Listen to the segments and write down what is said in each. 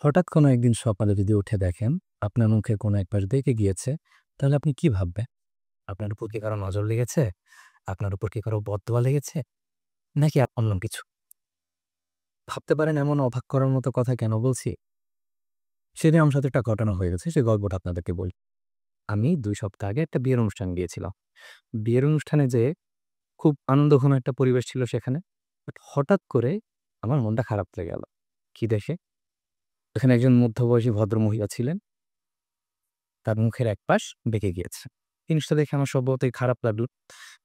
হঠাৎ কোনো একদিন সকালে যদি উঠে দেখেন, আপনার মুখের কোনো এক পাশ বেঁকে গিয়েছে, তাহলে আপনি কি ভাববেন? আপনার উপর কি কারো নজর লেগেছে? আপনার উপর কি কারো বদদোয়া লেগেছে? নাকি অন্য কিছু? ভাবতে পারেন এমন অবাক করার মতো কথা কেন বলছি? সেদিন আমার সাথে একটা ঘটনা হয়ে গেছে, সেই গল্পটা আপনাদেরকে বলি। আমি ২ সপ্তাহ আগে একটা বিয়ের অনুষ্ঠানে গিয়েছিলাম। বিয়ের অনুষ্ঠানে যেয়ে খুব আনন্দঘন একটা পরিবেশ ছিল সেখানে। বাট হঠাৎ করে আমার মনটা খারাপ লেগে গেল। কি দেখে? এখানে একজন মধ্যবয়সী ভদ্রমহিলা ছিলেন। তার মুখের এক পাশ বেঁকে গিয়েছে। জিনিসটা দেখে আমার স্বভাবতই খারাপ লাগলো।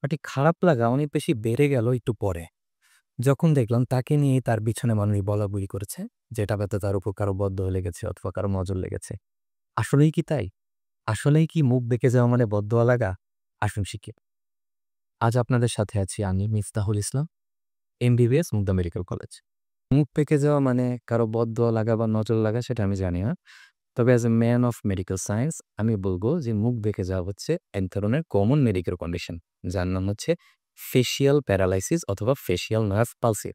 বাট এই খারাপ লাগা অনেক বেশি বেড়ে গেল একটু পরে। যখন দেখলাম তাকে নিয়েই তার পিছনে মানুষ বলাবলি করেছে যে এটা হয়তো তার উপর কারো বদদোয়া লেগেছে অথবা কারো নজর লেগেছে। আসলেই কি তাই? আসলেই কি মুখ বেঁকে যাওয়া মানে বদদোয়া লাগা? আসুন শিখি। আজ আপনাদের সাথে আছি আমি মিফতাহুল ইসলাম, এমবিবিএস, মুগদা মেডিকেল কলেজ। মুখ বেঁকে যাওয়া মানে কারো বদদোয়া লাগা বা নজর লাগা সেটা আমি জানি না। তবে as a man of medical science আমি বলবো যে মুখ বেঁকে যাওয়া হচ্ছে এক ধরনের কমন মেডিকেল কন্ডিশন, যার নাম হচ্ছে ফেসিয়াল প্যারালাইসিস অথবা ফেসিয়াল নার্ভ পালসি।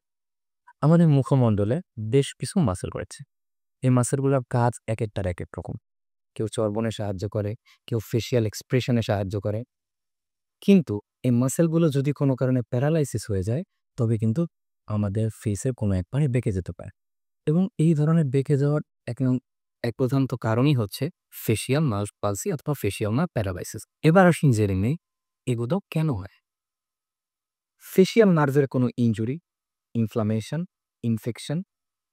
আমাদের মুখমণ্ডলে বেশ কিছু মাসেল রয়েছে। এই মাসেলগুলোর কাজ একেকটার একেক রকম। কেউ চর্বণে সাহায্য করে, কেউ ফেসিয়াল এক্সপ্রেশনে সাহায্য করে। কিন্তু এই মাসেলগুলো যদি কোনো কারণে প্যারালাইসিস হয়ে যায়, তবে কিন্তু আমাদের ফেসের কোনো এক পারে বেঁকে যেতে পারে। এবং এই ধরনের বেঁকে যাওয়ার এক নং এক প্রধানত কারণই হচ্ছে ফেসিয়াল নার্ভ পালসি অথবা ফেসিয়াল নার্ভ প্যারালাইসিস। এবার আসুন জেনে নেই এগুলো কেন হয়। ফেসিয়াল নার্ভের কোনো ইনজুরি, ইনফ্লামেশন, ইনফেকশন,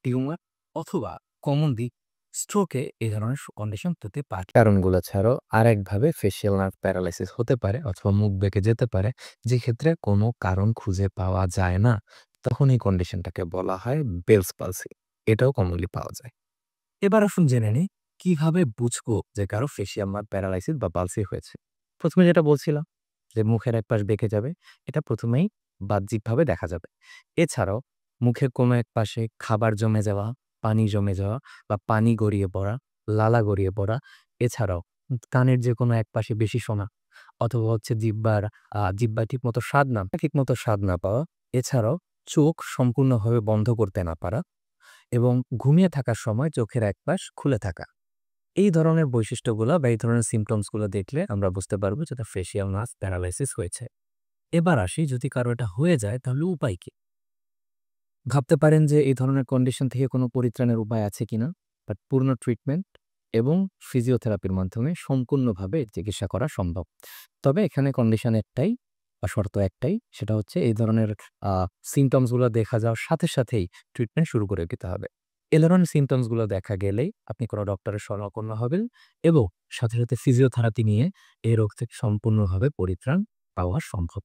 টিউমার অথবা কমনলি স্ট্রোকে এই ধরনের কন্ডিশন হতে পারে। কারণগুলো ছাড়াও আরেকভাবে ফেসিয়াল নার্ভ প্যারালাইসিস হতে পারে অথবা মুখ বেঁকে যেতে পারে, যে ক্ষেত্রে কোনো কারণ খুঁজে পাওয়া যায় না। তখন এই কন্ডিশনটাকে বলা হয় বেলস পালসি। এটাও কমনলি পাওয়া যায়। এবার আসুন জেনে নিই কিভাবে বুঝবো যে কারো ফেসিয়াল নার্ভ প্যারালাইসিস বা পালসি হয়েছে। প্রথমে যেটা বলছিলাম যে মুখের এক পাশ বেঁকে যাবে, এটা প্রথমেই বাহ্যিকভাবে দেখা যাবে। এছাড়াও মুখের কোনো এক পাশে খাবার জমে যাওয়া, পানি জমে যাওয়া বা পানি গড়িয়ে পড়া, লালা গড়িয়ে পড়া, এছাড়াও কানের যে কোনো এক পাশে বেশি শোনা অথবা হচ্ছে জিহ্বার ঠিকমতো স্বাদ না পাওয়া, এছাড়াও চোখ সম্পূর্ণভাবে বন্ধ করতে না পারা এবং ঘুমিয়ে থাকার সময় চোখের এক পাশ খুলে থাকা। এই ধরনের বৈশিষ্ট্যগুলো বা এই ধরনের সিম্পটমস গুলো দেখলে আমরা বুঝতে পারবো যে তার ফেসিয়াল নার্ভ প্যারালাইসিস হয়েছে। এবার আসি, যদি কারো এটা হয়ে যায় তাহলে উপায় কি? ভাবতে পারেন যে এই ধরনের কন্ডিশন থেকে কোনো পরিত্রাণের উপায় আছে কিনা। বাট পূর্ণ ট্রিটমেন্ট এবং ফিজিওথেরাপির মাধ্যমে সম্পূর্ণভাবে চিকিৎসা করা সম্ভব। তবে এখানে কন্ডিশন একটাই বা শর্ত একটাই, সেটা হচ্ছে এই ধরনের সিম্পটমস গুলো দেখা যাওয়ার সাথে সাথেই ট্রিটমেন্ট শুরু করে দিতে হবে। এ ধরনের সিম্পটমস গুলো দেখা গেলেই আপনি কোনো ডক্টরের শরণাপন্ন হবেন এবং সাথে সাথে ফিজিওথেরাপি নিয়ে এই রোগ থেকে সম্পূর্ণভাবে পরিত্রাণ পাওয়া সম্ভব।